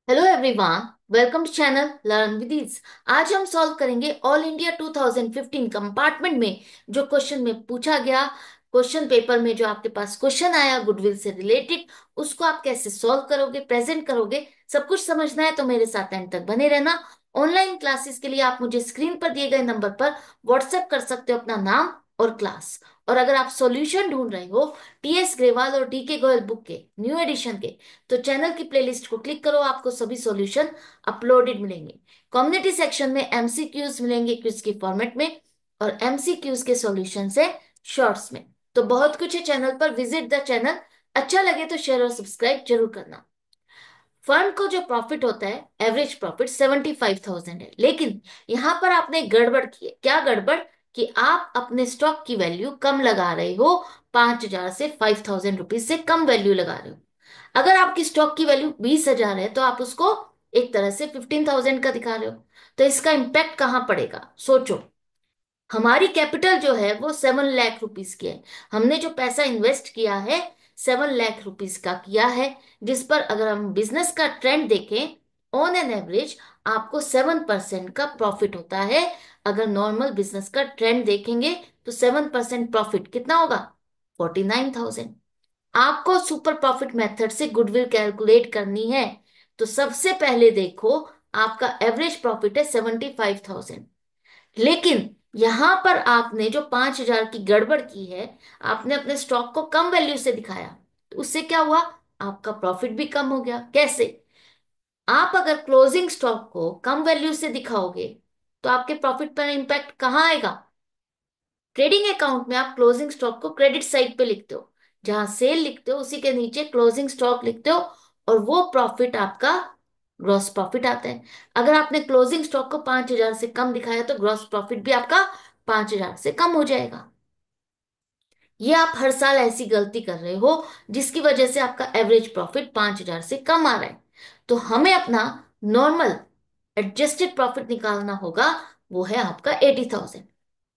Hello everyone, welcome to channel learn with ease. आज हम solve करेंगे ऑल इंडिया 2015 कंपार्टमेंट में जो क्वेश्चन में पूछा गया। क्वेश्चन पेपर में जो आपके पास क्वेश्चन आया गुडविल से रिलेटेड, उसको आप कैसे सॉल्व करोगे, प्रेजेंट करोगे, सब कुछ समझना है तो मेरे साथ एंड तक बने रहना। ऑनलाइन क्लासेस के लिए आप मुझे स्क्रीन पर दिए गए नंबर पर व्हाट्सएप कर सकते हो अपना नाम और क्लास। और अगर आप सॉल्यूशन ढूंढ रहे हो टीएस ग्रेवाल और डीके गोयल बुक के न्यू एडिशन के, तो चैनल की प्लेलिस्ट को क्लिक करो, आपको सभी सॉल्यूशन अपलोडेड मिलेंगे। कम्युनिटी सेक्शन में एमसीक्यूज मिलेंगे क्विज के फॉर्मेट में, और एमसीक्यूज के सॉल्यूशन है शॉर्ट्स में। तो बहुत कुछ है चैनल पर, विजिट द चैनल। अच्छा लगे तो शेयर और सब्सक्राइब जरूर करना। फर्म को जो प्रॉफिट होता है, एवरेज प्रॉफिट 75,000 है, लेकिन यहां पर आपने गड़बड़ की है। क्या गड़बड़? कि आप अपने स्टॉक की वैल्यू कम लगा रहे हो, 5,000 से 5,000 रुपीज से कम वैल्यू लगा रहे हो। अगर आपकी स्टॉक की वैल्यू 20,000 है तो आप उसको एक तरह से 15,000 का दिखा रहे हो। तो इसका इम्पैक्ट कहां पड़ेगा, सोचो। हमारी कैपिटल जो है वो 7 लाख रुपीज की है। हमने जो पैसा इन्वेस्ट किया है 7 लाख रुपीज का किया है, जिस पर अगर हम बिजनेस का ट्रेंड देखें, ऑन एन एवरेज आपको 7% का प्रॉफिट होता है। अगर नॉर्मल बिजनेस का ट्रेंड देखेंगे तो 7% प्रॉफिट कितना होगा? 49,000। आपको सुपर प्रॉफिट मेथड से गुडविल कैलकुलेट करनी है। तो सबसे पहले देखो, आपका एवरेज प्रॉफिट है 75,000, लेकिन यहां पर आपने जो 5,000 की गड़बड़ की है, आपने अपने स्टॉक को कम वैल्यू से दिखाया। तो उससे क्या हुआ? आपका प्रॉफिट भी कम हो गया। कैसे? आप अगर क्लोजिंग स्टॉक को कम वैल्यू से दिखाओगे तो आपके प्रॉफिट पर इंपैक्ट कहाँ आएगा? ट्रेडिंग अकाउंट में आप क्लोजिंग स्टॉक को क्रेडिट साइड पे लिखते हो, जहां सेल लिखते हो उसी के नीचे क्लोजिंग स्टॉक लिखते हो, और वो प्रॉफिट आपका ग्रॉस प्रॉफिट आता है। अगर आपने क्लोजिंग स्टॉक को 5,000 से कम दिखाया तो ग्रॉस प्रॉफिट भी आपका 5,000 से कम हो जाएगा। ये आप हर साल ऐसी गलती कर रहे हो, जिसकी वजह से आपका एवरेज प्रॉफिट 5,000 से कम आ रहा है। तो हमें अपना नॉर्मल एडजस्टेड प्रॉफिट निकालना होगा, वो है आपका 80,000।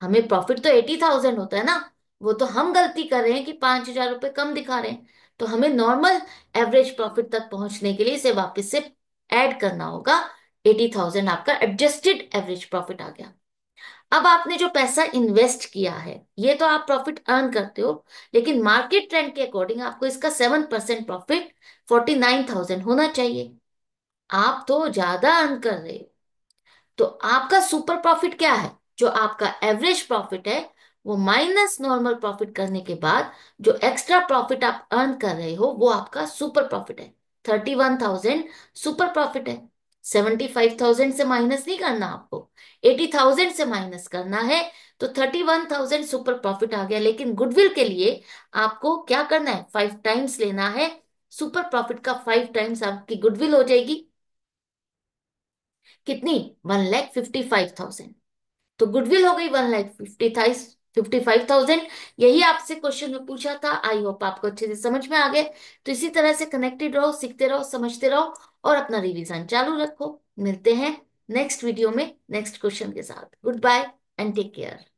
हमें प्रॉफिट तो 80,000 होता है ना, वो तो हम गलती कर रहे हैं कि 5,000 रुपये कम दिखा रहे हैं। तो हमें नॉर्मल एवरेज प्रॉफिट तक पहुंचने के लिए इसे वापस से ऐड करना होगा। 80,000 आपका एडजस्टेड एवरेज प्रॉफिट आ गया। अब आपने जो पैसा इन्वेस्ट किया है, ये तो आप प्रॉफिट अर्न करते हो, लेकिन मार्केट ट्रेंड के अकॉर्डिंग आपको इसका 7% प्रॉफिट 49,000 होना चाहिए। आप तो ज्यादा अर्न कर रहे हो। तो आपका सुपर प्रॉफिट क्या है? जो आपका एवरेज प्रॉफिट है, वो माइनस नॉर्मल प्रॉफिट करने के बाद जो एक्स्ट्रा प्रॉफिट आप अर्न कर रहे हो, वो आपका सुपर प्रॉफिट है। 31,000 सुपर प्रॉफिट है। 75,000 से माइनस नहीं करना आपको, 80,000 से माइनस करना है। तो 31,000 सुपर प्रॉफिट आ गया, लेकिन गुडविल के लिए आपको क्या करना है? 5 टाइम्स लेना है। सुपर प्रॉफिट का 5 टाइम्स आपकी गुडविल हो जाएगी। कितनी? 1,55,000। तो गुडविल हो गई 1,55,000। यही आपसे क्वेश्चन में पूछा था। आई होप आपको अच्छे से समझ में आ गए। तो इसी तरह से कनेक्टेड रहो, सीखते रहो, समझते रहो, और अपना रिवीजन चालू रखो। मिलते हैं नेक्स्ट वीडियो में नेक्स्ट क्वेश्चन के साथ। Goodbye and take care.